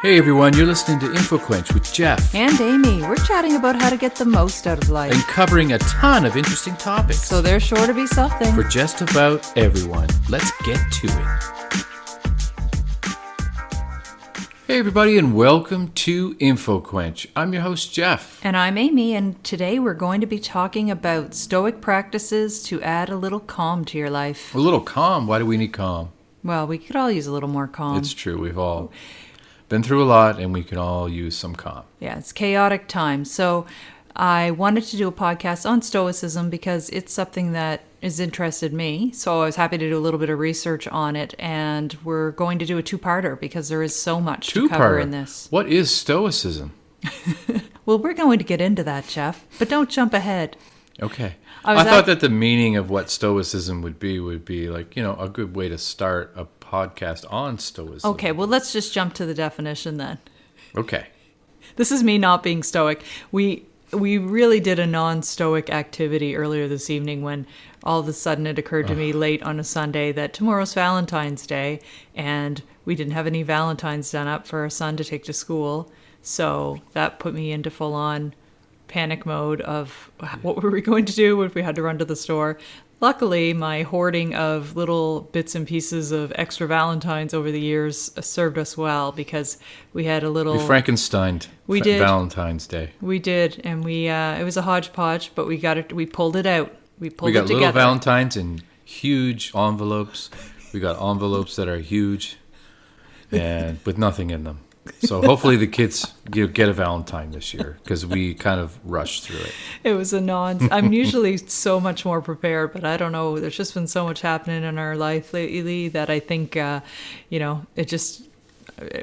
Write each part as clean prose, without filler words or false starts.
Hey everyone, you're listening to InfoQuench with Jeff. And Amy. We're chatting about how to get the most out of life. And covering a ton of interesting topics. So there's sure to be something. For just about everyone. Let's get to it. Hey everybody, and welcome to InfoQuench. I'm your host, Jeff. And I'm Amy, and today we're going to be talking about Stoic practices to add a little calm to your life. A little calm? Why do we need calm? Well, we could all use a little more calm. It's true, we've all been through a lot, and we can all use some calm. Yeah, it's chaotic times. So I wanted to do a podcast on Stoicism because it's something that has interested me. So I was happy to do a little bit of research on it, and we're going to do a two-parter because there is so much to cover in this. What is Stoicism? Well, we're going to get into that, Jeff, but don't jump ahead. Okay. I thought that the meaning of what Stoicism would be like, a good way to start a podcast on Stoicism. Okay, well, let's just jump to the definition then. Okay. This is me not being Stoic. We really did a non-Stoic activity earlier this evening when all of a sudden it occurred to me late on a Sunday that tomorrow's Valentine's Day, and we didn't have any Valentines done up for our son to take to school. So that put me into full-on panic mode of what were we going to do if we had to run to the store. Luckily, my hoarding of little bits and pieces of extra Valentines over the years served us well because we had a little... We Frankensteined Valentine's Day. We did, and it was a hodgepodge, but we got it. We pulled it out. We got little together. Valentines in huge envelopes. We got envelopes that are huge and with nothing in them. So hopefully the kids get a Valentine this year because we kind of rushed through it. It was I'm usually so much more prepared, but I don't know. There's just been so much happening in our life lately that I think,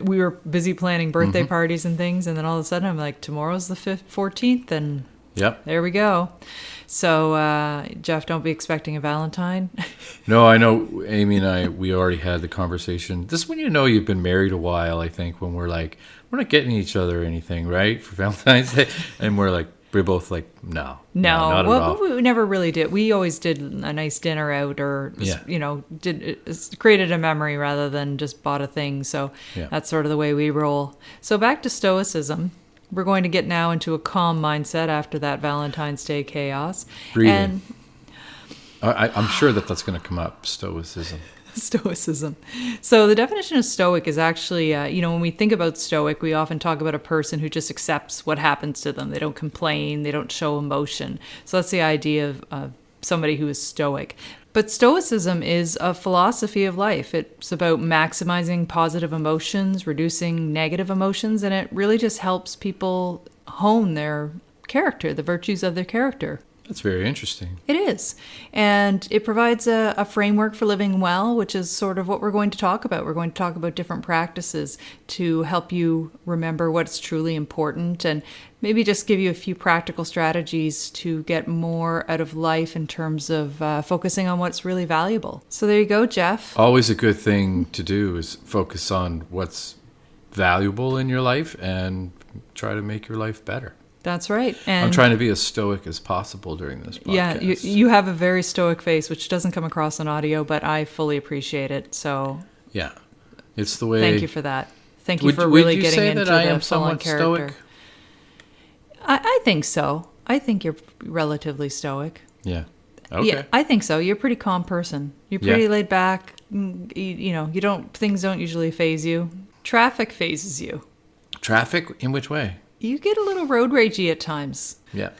we were busy planning birthday parties and things. And then all of a sudden I'm like, tomorrow's the 14th and there we go. So, Jeff, don't be expecting a Valentine. No, I know Amy and we already had the conversation. This is when you know you've been married a while, I think, when we're like, we're not getting each other anything, right, for Valentine's Day? And we're both like, no, not at all. We never really did. We always did a nice dinner out or, created a memory rather than just bought a thing. So that's sort of the way we roll. So back to Stoicism. We're going to get now into a calm mindset after that Valentine's Day chaos. Breathing. And I'm sure that's going to come up, Stoicism. Stoicism. So the definition of Stoic is actually, when we think about Stoic, we often talk about a person who just accepts what happens to them. They don't complain. They don't show emotion. So that's the idea of somebody who is Stoic. But Stoicism is a philosophy of life. It's about maximizing positive emotions, reducing negative emotions, and it really just helps people hone their character, the virtues of their character. That's very interesting. It is. And it provides a framework for living well, which is sort of what we're going to talk about. We're going to talk about different practices to help you remember what's truly important and maybe just give you a few practical strategies to get more out of life in terms of focusing on what's really valuable. So there you go, Jeff. Always a good thing to do is focus on what's valuable in your life and try to make your life better. That's right. And I'm trying to be as stoic as possible during this podcast. Yeah, you have a very stoic face, which doesn't come across on audio, but I fully appreciate it. So yeah, it's the way. Thank you for that. Thank you for really getting into that I am the full-on character. Stoic? I think so. I think you're relatively stoic. Yeah. Okay. Yeah, I think so. You're a pretty calm person. You're pretty laid back. Things don't usually faze you. Traffic phases you. Traffic? In which way? You get a little road ragey at times. Yeah.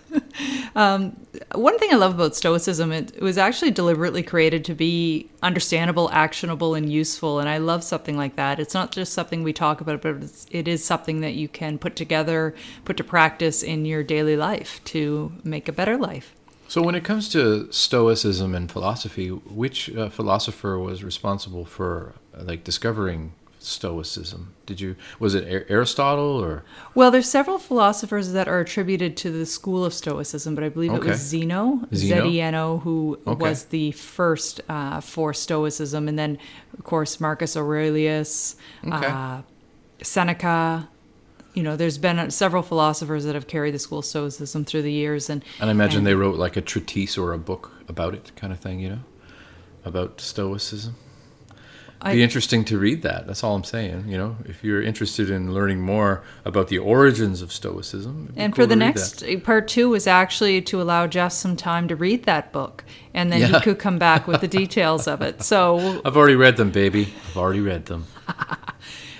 One thing I love about Stoicism, it was actually deliberately created to be understandable, actionable, and useful. And I love something like that. It's not just something we talk about, but it is something that you can put together, put to practice in your daily life to make a better life. So when it comes to Stoicism and philosophy, which philosopher was responsible for discovering Stoicism? Was it Aristotle or? Well, there's several philosophers that are attributed to the school of Stoicism, but I believe it was Zeno, Z-E-N-O, who was the first for Stoicism. And then, of course, Marcus Aurelius, Seneca. There's been several philosophers that have carried the school of Stoicism through the years. And I imagine they wrote like a treatise or a book about it kind of thing, about Stoicism. be interesting to read that. That's all I'm saying. If you're interested in learning more about the origins of Stoicism. And for the next part 2 was actually to allow Jeff some time to read that book, and then he could come back with the details of it. So I've already read them, baby. I've already read them.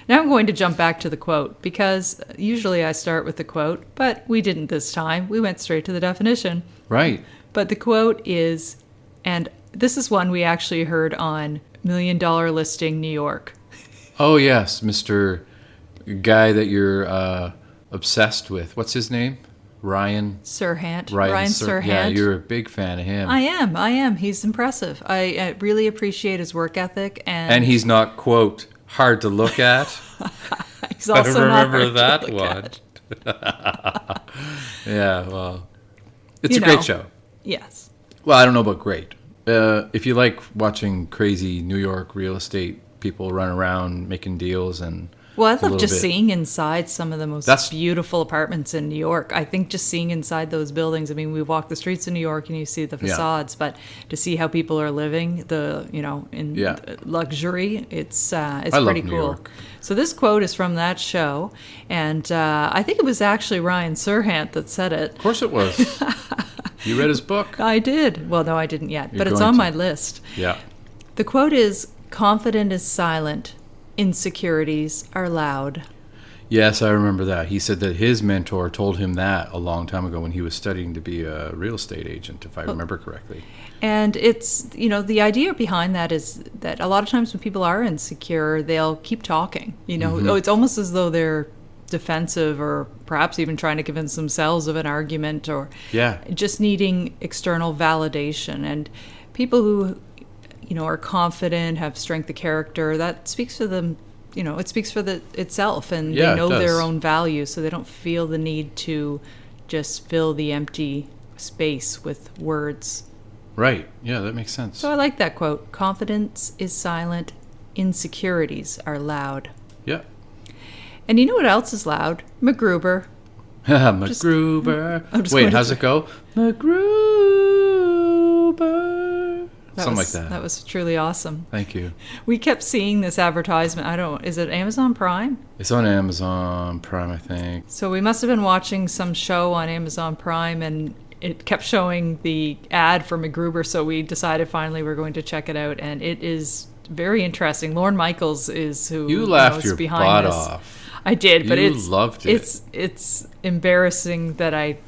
Now I'm going to jump back to the quote, because usually I start with the quote, but we didn't this time. We went straight to the definition. Right. But the quote is, and this is one we actually heard on $1 Million Listing New York. Oh, yes, Mr. Guy that you're obsessed with. What's his name? Ryan Sirhant. Ryan Sirhant. Yeah, you're a big fan of him. I am. He's impressive. I really appreciate his work ethic. And he's not, quote, hard to look at. He's also I remember not hard that to look one. Yeah, well, it's a great show. Yes. Well, I don't know about great. If you like watching crazy New York real estate people run around making deals and... Well, I love just seeing inside some of the most beautiful apartments in New York. I think just seeing inside those buildings, I mean, we walk the streets of New York and you see the facades, but to see how people are living, in luxury, it's pretty cool. New York. So this quote is from that show, and I think it was actually Ryan Sirhant that said it. Of course it was. You read his book? I did. Well, no, I didn't yet, but it's on my list. Yeah. The quote is, "Confident is silent. Insecurities are loud." Yes, I remember that. He said that his mentor told him that a long time ago when he was studying to be a real estate agent, if I remember correctly. And it's, the idea behind that is that a lot of times when people are insecure, they'll keep talking. It's almost as though they're defensive or perhaps even trying to convince themselves of an argument or just needing external validation. And people who are confident, have strength of character, that speaks for them, it speaks for itself, and they know their own value, so they don't feel the need to just fill the empty space with words. Right. Yeah, that makes sense. So I like that quote. Confidence is silent, insecurities are loud. Yeah. And you know what else is loud? MacGruber. MacGruber. Wait, how's it go? MacGruber. Something like that. That was truly awesome. Thank you. We kept seeing this advertisement. Is it Amazon Prime? It's on Amazon Prime, I think. So we must have been watching some show on Amazon Prime, and it kept showing the ad for MacGruber, so we decided finally we're going to check it out, and it is very interesting. Lorne Michaels is who you laughed your behind butt this. Off. I did, but you loved it. It's embarrassing that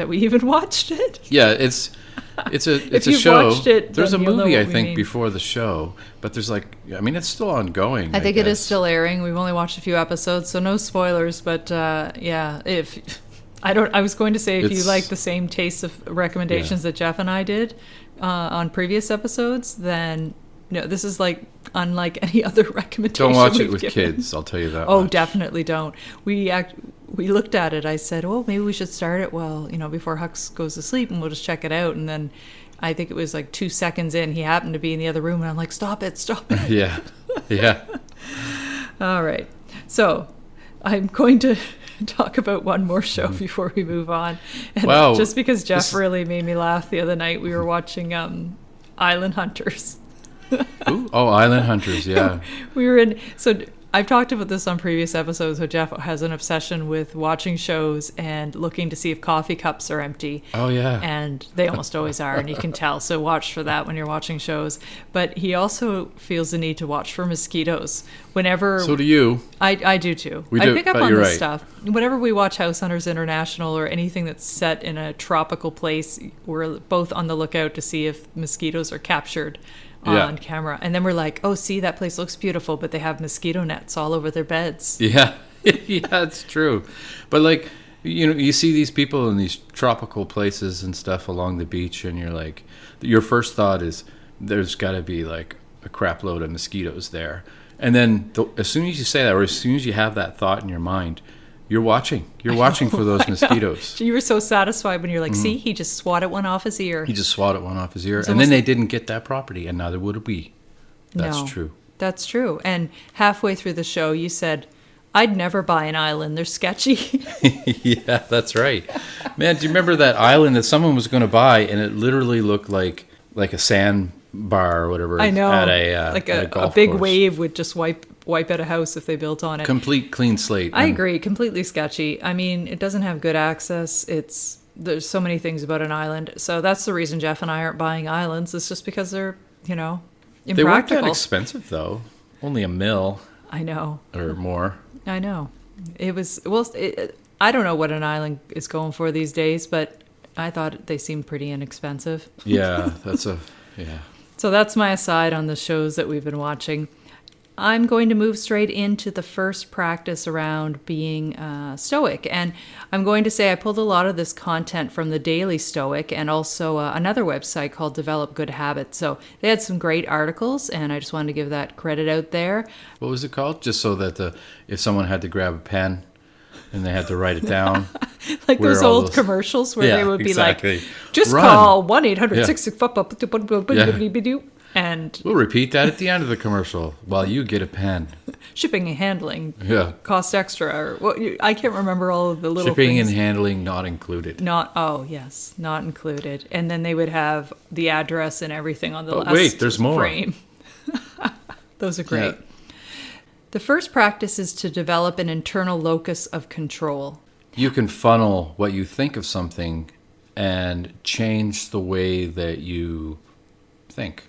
we even watched it. Yeah, it's a show. There's a movie I think before the show, but there's it's still ongoing. I think it is still airing. We've only watched a few episodes, so no spoilers. But if I was going to say if you like the same taste of recommendations that Jeff and I did on previous episodes, then this is unlike any other recommendation. Don't watch it with kids. I'll tell you that. Oh, definitely don't. We looked at it. I said, "Oh, maybe we should start it before Hux goes to sleep, and we'll just check it out." And then I think it was 2 seconds in, he happened to be in the other room, and I'm like, "Stop it! Stop it!" Yeah. All right. So I'm going to talk about one more show before we move on. And just because Jeff really made me laugh the other night, we were watching Island Hunters. Ooh. Oh, Island Hunters, yeah. So I've talked about this on previous episodes, how Jeff has an obsession with watching shows and looking to see if coffee cups are empty. Oh, yeah. And they almost always are, and you can tell. So watch for that when you're watching shows. But he also feels the need to watch for mosquitoes. Whenever... So do you. I do, too. I pick up on this stuff. Whenever we watch House Hunters International or anything that's set in a tropical place, we're both on the lookout to see if mosquitoes are captured on camera, and then we're like, "Oh, see, that place looks beautiful, but they have mosquito nets all over their beds." Yeah, it's true. But you see these people in these tropical places and stuff along the beach, and you're like, your first thought is, "There's got to be a crap load of mosquitoes there," and then as soon as you say that, or as soon as you have that thought in your mind, you're watching for those mosquitoes. You were so satisfied when you're like, "See, he just swatted one off his ear." And then they didn't get that property, and neither would we. That's true. That's true. And halfway through the show, you said, "I'd never buy an island. They're sketchy." Yeah, that's right. Man, do you remember that island that someone was going to buy, and it literally looked like a sand bar or whatever. I know. At a like at a golf big course. wave would just wipe out a house if they built on it. Complete clean slate. I agree. Completely sketchy. I mean, it doesn't have good access. There's so many things about an island. So that's the reason Jeff and I aren't buying islands. It's just because they're, They weren't impractical. that expensive though. Only $1 million I know. or more. I know. It was, well, I don't know what an island is going for these days, but I thought they seemed pretty inexpensive. Yeah, yeah. So that's my aside on the shows that we've been watching. I'm going to move straight into the first practice around being Stoic. And I'm going to say I pulled a lot of this content from the Daily Stoic and also another website called Develop Good Habits. So they had some great articles, and I just wanted to give that credit out there. What was it called? Just so that if someone had to grab a pen and they had to write it down. Like where those all old those- commercials where they would be exactly. like, just Run. call 1-800-6... And We'll repeat that at the end of the commercial while you get a pen. shipping and handling Yeah. cost extra. Or I can't remember all of the little Shipping things. and handling not included. Not included. And then they would have the address and everything on the But last wait, there's more. frame. Those are great. Yeah. The first practice is to develop an internal locus of control. You can funnel what you think of something and change the way that you think.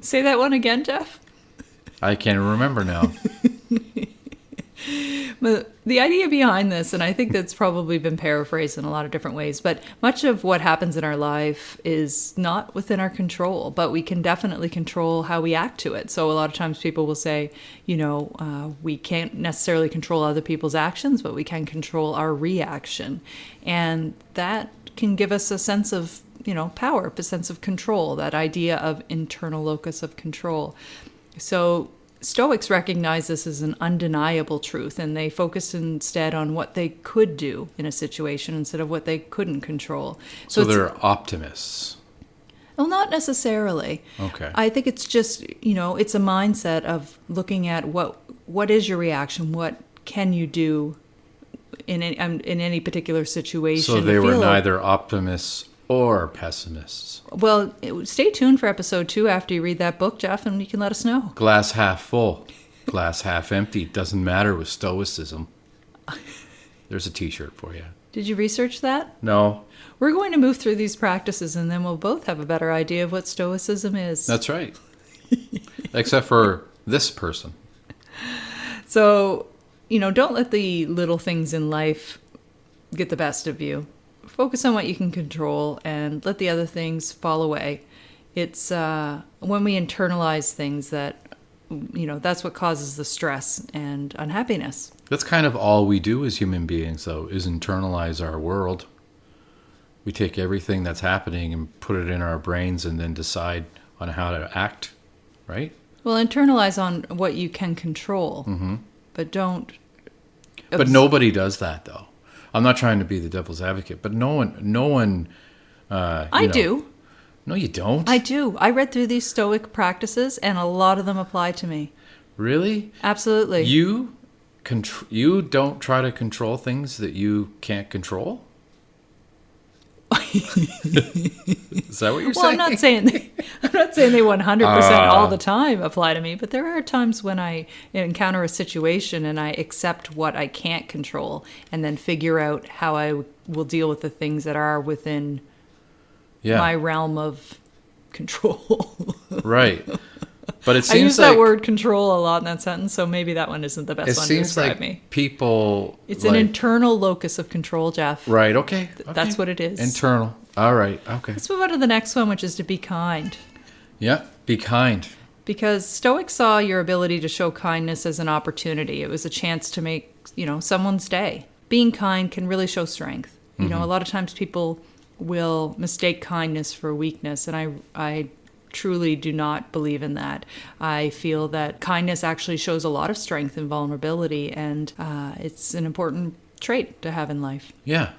Say that one again, Jeff. I can't remember now. But the idea behind this, and I think that's probably been paraphrased in a lot of different ways, but much of what happens in our life is not within our control, but we can definitely control how we act to it. So a lot of times people will say, we can't necessarily control other people's actions, but we can control our reaction. And that can give us a sense of, power, a sense of control, that idea of internal locus of control. So Stoics recognize this as an undeniable truth, and they focus instead on what they could do in a situation instead of what they couldn't control. So it's- they're optimists. well, not necessarily. Okay. I think it's just, it's a mindset of looking at what is your reaction, what can you do in any particular situation. So they were Feel- neither optimists or pessimists. Well, stay tuned for episode 2 after you read that book, Jeff, and you can let us know. Glass half full, glass half empty. Doesn't matter with Stoicism. There's a t-shirt for you. Did you research that? No, We're going to move through these practices, and then we'll both have a better idea of what Stoicism is. that's right. Except for this person. So, don't let the little things in life get the best of you. Focus on what you can control and let the other things fall away. It's when we internalize things that, that's what causes the stress and unhappiness. That's kind of all we do as human beings, though, is internalize our world. We take everything that's happening and put it in our brains and then decide on how to act, right? Well, internalize on what you can control, but don't. But nobody does that, though. I'm not trying to be the devil's advocate, but no one. I do. No, you don't. I do. I read through these Stoic practices, and a lot of them apply to me. Really? Absolutely. You don't try to control things that you can't control? Is that what you're Well, saying? I'm not saying they 100% all the time apply to me, but there are times when I encounter a situation and I accept what I can't control and then figure out how I will deal with the things that are within my realm of control. Right. But it I seems use like that word control a lot in that sentence, so maybe that one isn't the best it one to seems describe like me. people It's like, an internal locus of control, Jeff. right. Okay. That's what it is. Internal. All right. Okay. Let's move on to the next one, which is to be kind. Yeah. Be kind. Because Stoics saw your ability to show kindness as an opportunity. It was a chance to make, someone's day. Being kind can really show strength. A lot of times people will mistake kindness for weakness, and I truly do not believe in that. I feel that kindness actually shows a lot of strength and vulnerability, and it's an important trait to have in life. Yeah.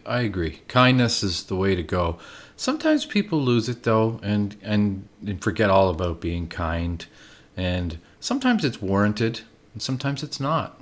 I agree. Kindness is the way to go. Sometimes people lose it though and forget all about being kind. And sometimes it's warranted and sometimes it's not.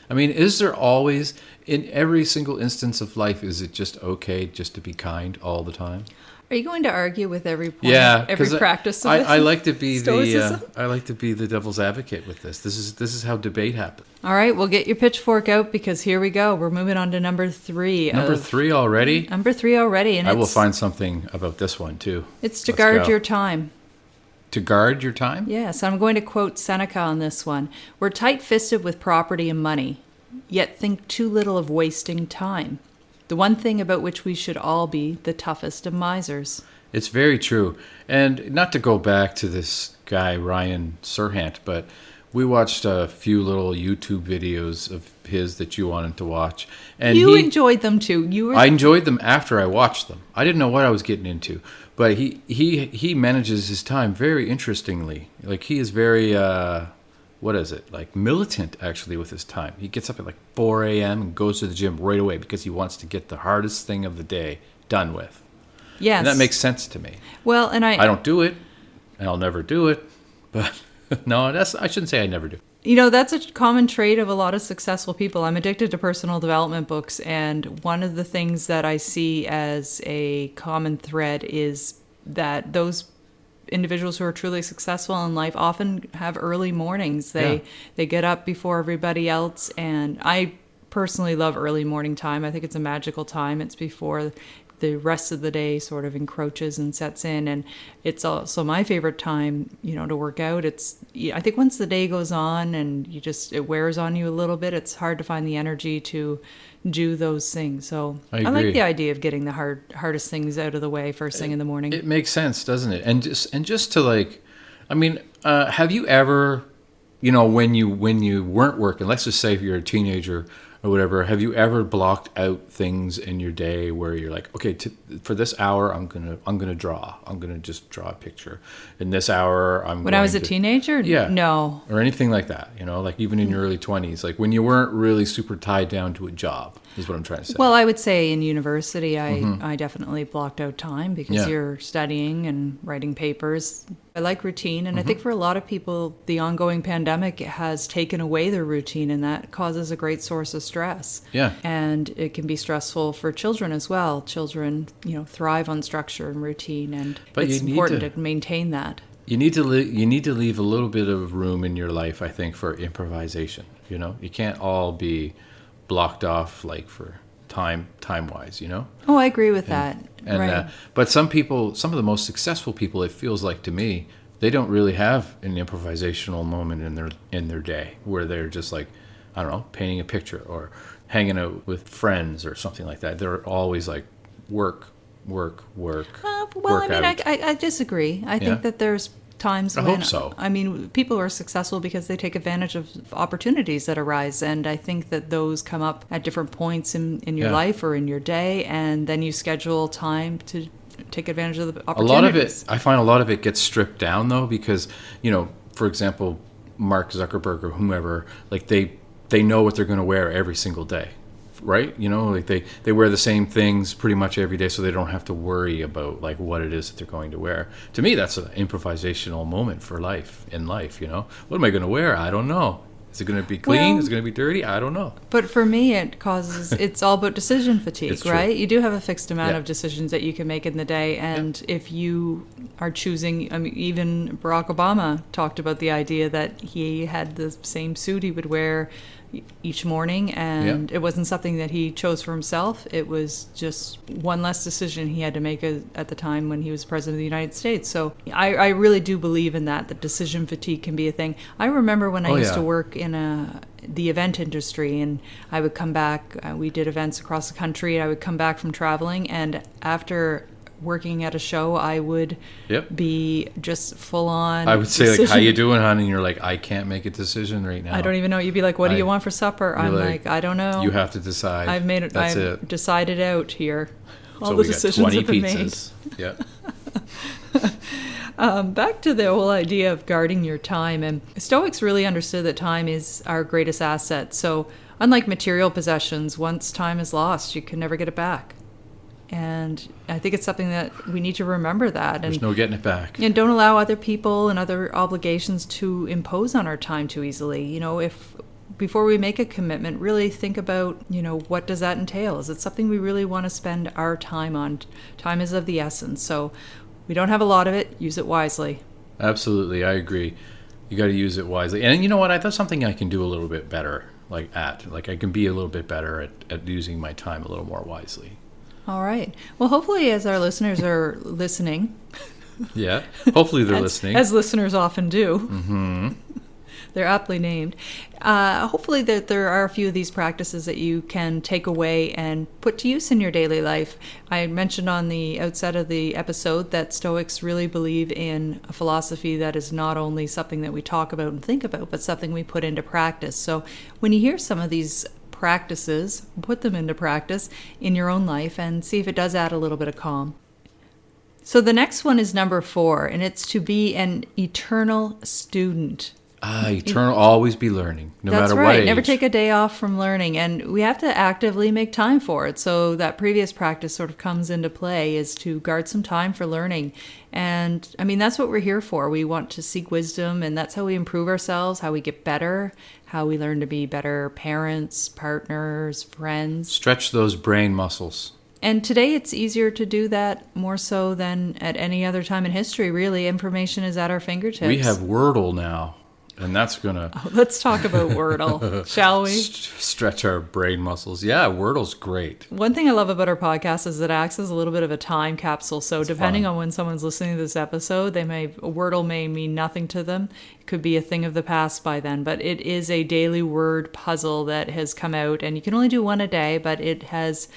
I mean, is there always, in every single instance of life, is it just okay just to be kind all the time? Are you going to argue with every point, Yeah, every 'cause practice of I like to be Stoicism? I like to be the devil's advocate with this. This is how debate happens. All right, we'll get your pitchfork out because here we go. We're moving on to number 3. Number 3 already. Number 3 already, and I will find something about this one too. it's to Let's guard go. your time. To guard your time. Yes, I'm going to quote Seneca on this one. We're tight-fisted with property and money, yet think too little of wasting time. The one thing about which we should all be the toughest of misers. It's very true. And not to go back to this guy, Ryan Sirhant, but we watched a few little YouTube videos of his that you wanted to watch. And You enjoyed them too. I enjoyed them after I watched them. I didn't know what I was getting into. But he manages his time very interestingly. Like he is very, what is it? Like militant actually with his time. He gets up at like 4 a.m. and goes to the gym right away because he wants to get the hardest thing of the day done with. Yes. And that makes sense to me. Well, and I don't do it, and I'll never do it. But no, I shouldn't say I never do. You know, that's a common trait of a lot of successful people. I'm addicted to personal development books, and one of the things that I see as a common thread is that those individuals who are truly successful in life often have early mornings. They get up before everybody else, and I personally love early morning time. I think it's a magical time. It's before the rest of the day sort of encroaches and sets in, and it's also my favorite time, to work out. I think once the day goes on and it wears on you a little bit, it's hard to find the energy to do those things. So I like agree. the idea of getting the hardest things out of the way first thing in the morning. It makes sense, doesn't it? And just to like, I mean, have you ever, when you weren't working, let's just say if you're a teenager or whatever, have you ever blocked out things in your day where you're like, okay, for this hour I'm gonna draw. I'm gonna just draw a picture. In this hour When I was a teenager? Yeah. No. Or anything like that, like even in your early 20s, like when you weren't really super tied down to a job, is what I'm trying to say. Well, I would say in university, I definitely blocked out time because you're studying and writing papers. I like routine, and I think for a lot of people, the ongoing pandemic has taken away their routine, and that causes a great source of stress. Yeah. And it can be stressful for children as well. Children, thrive on structure and routine, and it's important to maintain that. You need to leave a little bit of room in your life, I think, for improvisation. You can't all be blocked off like for time wise. Oh, I agree with that. And right. But some of the most successful people, it feels like to me, they don't really have an improvisational moment in their day where they're just like, I don't know, painting a picture or hanging out with friends or something like that. They're always like work. Well, work I mean, out. I disagree. I think that there's times when, hope so. I mean, people are successful because they take advantage of opportunities that arise, and I think that those come up at different points in your life or in your day, and then you schedule time to take advantage of the opportunities. I find a lot of it gets stripped down though, because for example, Mark Zuckerberg or whomever, like they know what they're going to wear every single day. Right? Like they wear the same things pretty much every day, so they don't have to worry about like what it is that they're going to wear. To me, that's an improvisational moment for life. What am I going to wear? I don't know. Is it going to be clean? Well, Is it going to be dirty? I don't know. But for me, it's all about decision fatigue, It's true. right? You do have a fixed amount of decisions that you can make in the day. And if you are choosing, I mean, even Barack Obama talked about the idea that he had the same suit he would wear each morning, and it wasn't something that he chose for himself. It was just one less decision he had to make at the time when he was president of the United States. So I really do believe in that decision fatigue can be a thing. I remember when I used to work in the event industry, and I would come back, we did events across the country, I would come back from traveling, and after working at a show, I would be just full on. I would say like, "How you doing, hon?" And you're like, "I can't make a decision right now. I don't even know." You'd be like, "What do you want for supper?" I'm like, "I don't know." You have to decide. I've decided out here. All so the we decisions got 20 have been pizzas. made. Back to the whole idea of guarding your time, and Stoics really understood that time is our greatest asset. So, unlike material possessions, once time is lost, you can never get it back. And I think it's something that we need to remember that. There's no getting it back. And don't allow other people and other obligations to impose on our time too easily. If before we make a commitment, really think about, what does that entail? Is it something we really want to spend our time on? Time is of the essence. So we don't have a lot of it. Use it wisely. Absolutely. I agree. You got to use it wisely. And you know what? That's something I can do a little bit better, like I can be a little bit better at using my time a little more wisely. All right. Well, hopefully as our listeners are listening. Yeah. Hopefully they're listening. As listeners often do. Mm-hmm. They're aptly named. Hopefully that there are a few of these practices that you can take away and put to use in your daily life. I mentioned on the outset of the episode that Stoics really believe in a philosophy that is not only something that we talk about and think about, but something we put into practice. So when you hear some of these practices, put them into practice in your own life and see if it does add a little bit of calm. So the next one is number 4, and it's to be an eternal student. Eternal, always be learning, no That's matter right. what age. Never take a day off from learning, and we have to actively make time for it. So that previous practice sort of comes into play, is to guard some time for learning. And I mean, that's what we're here for. We want to seek wisdom, and that's how we improve ourselves, how we get better, how we learn to be better parents, partners, friends. Stretch those brain muscles. And today it's easier to do that more so than at any other time in history, really. Information is at our fingertips. We have Wordle now, and that's going to... Let's talk about Wordle, shall we? Stretch our brain muscles. Yeah, Wordle's great. One thing I love about our podcast is it acts as a little bit of a time capsule. So depending on when someone's listening to this episode, Wordle may mean nothing to them. It could be a thing of the past by then, but it is a daily word puzzle that has come out, and you can only do one a day, but it has...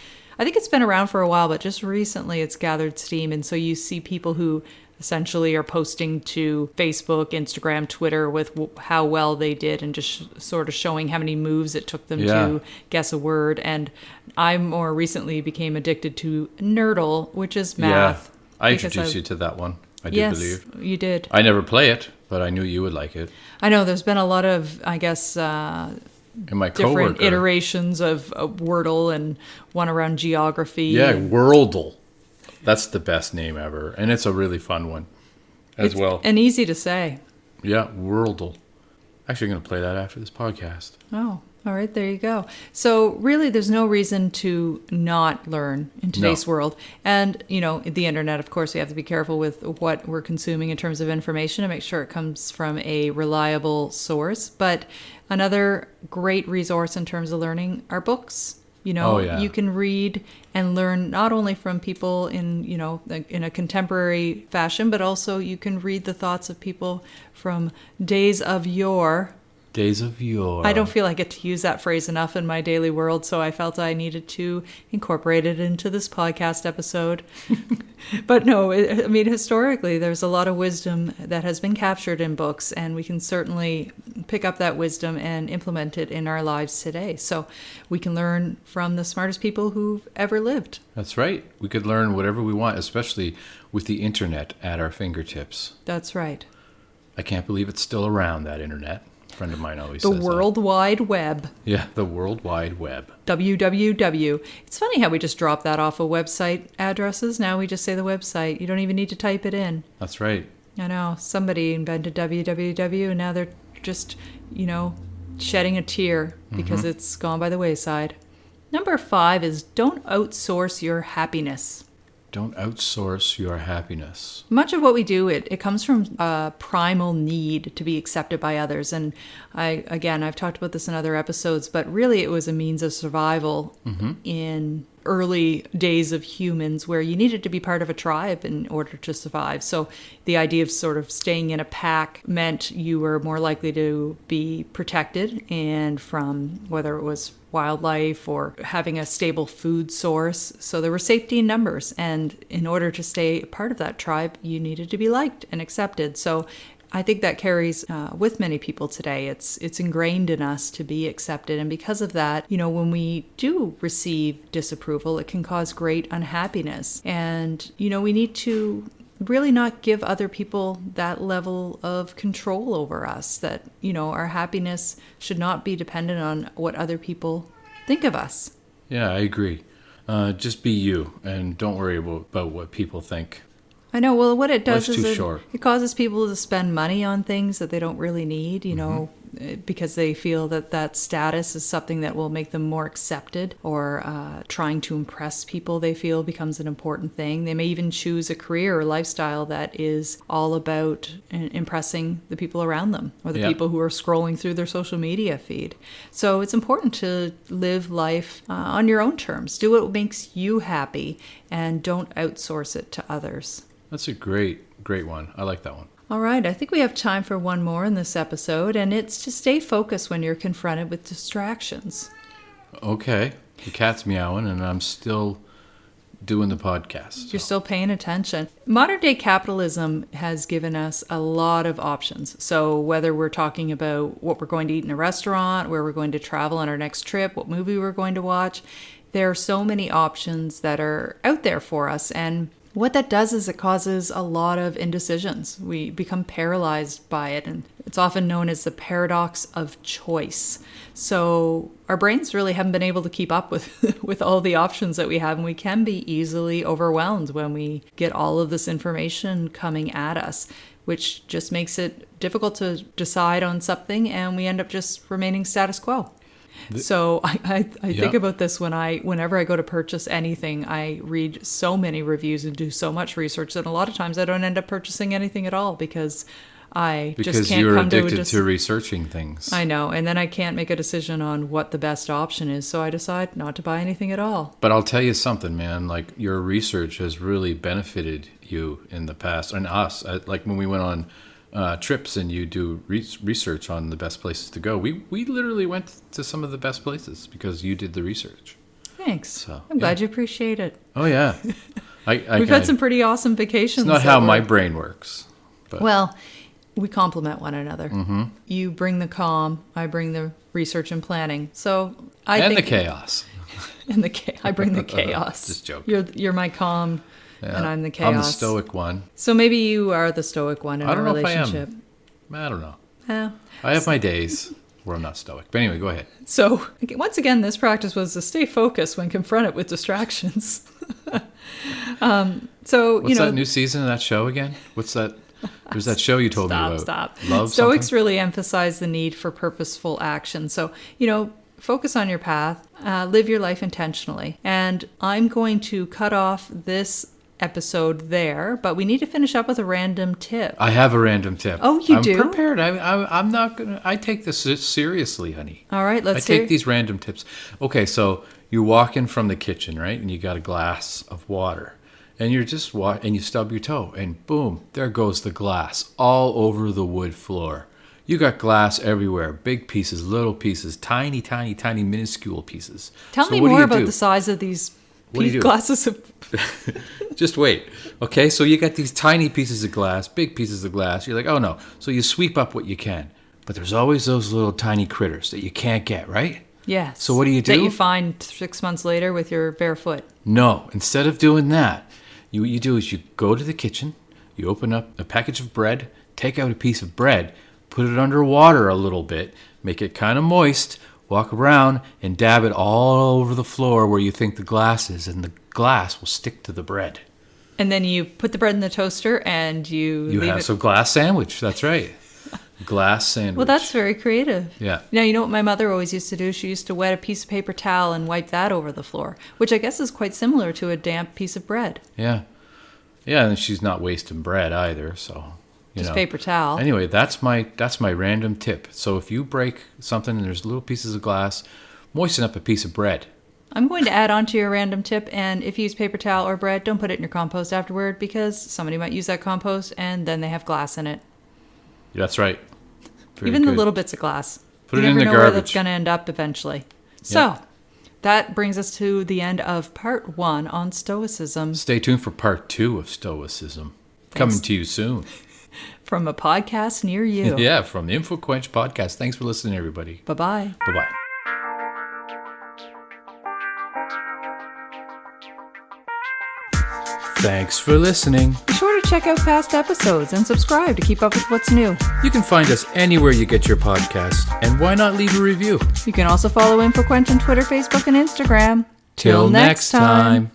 I think it's been around for a while, but just recently it's gathered steam. And so you see people who essentially are posting to Facebook, Instagram, Twitter with how well they did, and just sort of showing how many moves it took them to guess a word. And I more recently became addicted to Nerdle, which is math. Yeah, I introduced you to that one. I do believe. Yes, you did. I never play it, but I knew you would like it. I know there's been a lot of, I guess... and my different coworker, iterations of Wordle, and one around geography. Yeah, Wordle. That's the best name ever. And it's a really fun one as well. And easy to say. Yeah, Wordle. Actually, I'm going to play that after this podcast. Oh, all right. There you go. So really, there's no reason to not learn in today's world. And, the internet, of course, we have to be careful with what we're consuming in terms of information and make sure it comes from a reliable source. But another great resource in terms of learning are books. You can read and learn not only from people in a contemporary fashion, but also you can read the thoughts of people from days of yore. Days of yore. I don't feel I get to use that phrase enough in my daily world, so I felt I needed to incorporate it into this podcast episode. But no, historically, there's a lot of wisdom that has been captured in books, and we can certainly pick up that wisdom and implement it in our lives today. So we can learn from the smartest people who've ever lived. That's right. We could learn whatever we want, especially with the internet at our fingertips. That's right. I can't believe it's still around, that internet. A friend of mine always says that. The World Wide Web. Yeah, the World Wide Web. www. It's funny how we just drop that off of website addresses. Now we just say the website. You don't even need to type it in. That's right. I know. Somebody invented www, and now they're just, shedding a tear because it's gone by the wayside. Number 5 is don't outsource your happiness. Don't outsource your happiness. Much of what we do, it comes from a primal need to be accepted by others. And I've talked about this in other episodes, but really it was a means of survival in early days of humans, where you needed to be part of a tribe in order to survive. So the idea of sort of staying in a pack meant you were more likely to be protected, and from whether it was wildlife or having a stable food source. So there were safety in numbers, and in order to stay part of that tribe, you needed to be liked and accepted. So I think that carries with many people today. It's ingrained in us to be accepted. And because of that, when we do receive disapproval, it can cause great unhappiness. And, we need to really not give other people that level of control over us, that, our happiness should not be dependent on what other people think of us. Yeah, I agree. Just be you, and don't worry about what people think. I know. Well, what it does Life's is too short. it causes people to spend money on things that they don't really need. because they feel that status is something that will make them more accepted, or trying to impress people they feel becomes an important thing. They may even choose a career or lifestyle that is all about impressing the people around them, or the people who are scrolling through their social media feed. So it's important to live life on your own terms. Do what makes you happy and don't outsource it to others. That's a great one. I like that one. All right, I think we have time for one more in this episode, and it's to stay focused when you're confronted with distractions. Okay. The cat's meowing, and I'm still doing the podcast. You're still paying attention. Modern day capitalism has given us a lot of options. So whether we're talking about what we're going to eat in a restaurant, where we're going to travel on our next trip, what movie we're going to watch, there are so many options that are out there for us. And what that does is it causes a lot of indecisions. We become paralyzed by it, and it's often known as the paradox of choice. So our brains really haven't been able to keep up with all the options that we have, and we can be easily overwhelmed when we get all of this information coming at us, which just makes it difficult to decide on something, and we end up just remaining status quo. So I think about this whenever I go to purchase anything. I read so many reviews and do so much research that a lot of times I don't end up purchasing anything at all because just can't you're come addicted to researching things. I know, and then I can't make a decision on what the best option is, so I decide not to buy anything at all. But I'll tell you something, man. Like, your research has really benefited you in the past, and us. Like when we went on trips and you do research on the best places to go. We literally went to some of the best places because you did the research. Thanks. So, I'm glad you appreciate it. Oh, yeah. We've had some pretty awesome vacations. It's not how my brain works. But. Well, we complement one another. Mm-hmm. You bring the calm, I bring the research and planning. So and the chaos. I bring the chaos. Just joking. You're my calm. Yeah. And I'm the chaos. I'm the stoic one. So maybe you are the stoic one in a relationship. I don't know. Yeah. I have my days where I'm not stoic. But anyway, go ahead. So once again, this practice was to stay focused when confronted with distractions. What's that new season of that show again? What's that? There's that show you told me about. Stop. Love Stoics something? really emphasize the need for purposeful action. So, focus on your path, live your life intentionally. And I'm going to cut off this episode there, but we need to finish up with a random tip. I have a random tip. Oh, you do? I'm prepared. I'm not gonna. I take this seriously, honey. All right, I take these random tips. Okay, so you walk in from the kitchen, right, and you got a glass of water, and you're just and you stub your toe, and boom, there goes the glass all over the wood floor. You got glass everywhere, big pieces, little pieces, tiny, tiny, tiny, minuscule pieces. Tell me more about the size of these glasses of... Just wait. Okay, so you got these tiny pieces of glass, big pieces of glass. You're like, oh no. So you sweep up what you can. But there's always those little tiny critters that you can't get, right? Yes. So what do? That you find 6 months later with your bare foot. No. Instead of doing that, what you do is you go to the kitchen, you open up a package of bread, take out a piece of bread, put it under water a little bit, make it kind of moist, walk around and dab it all over the floor where you think the glass is, and the glass will stick to the bread. And then you put the bread in the toaster and you have some glass sandwich. That's right. Glass sandwich. Well, that's very creative. Yeah. Now, you know what my mother always used to do? She used to wet a piece of paper towel and wipe that over the floor, which I guess is quite similar to a damp piece of bread. Yeah. Yeah, and she's not wasting bread either, so... Just paper towel. Anyway, that's my random tip. So if you break something and there's little pieces of glass, moisten up a piece of bread. I'm going to add on to your random tip, and if you use paper towel or bread, don't put it in your compost afterward, because somebody might use that compost and then they have glass in it. That's right. Even the little bits of glass. Put it in the garbage. Where that's going to end up eventually. So that brings us to the end of part 1 on Stoicism. Stay tuned for part 2 of Stoicism. Coming to you soon. From a podcast near you. Yeah, from the InfoQuench podcast. Thanks for listening, everybody. Bye-bye. Bye-bye. Thanks for listening. Be sure to check out past episodes and subscribe to keep up with what's new. You can find us anywhere you get your podcast, and why not leave a review? You can also follow InfoQuench on Twitter, Facebook, and Instagram. Till next time.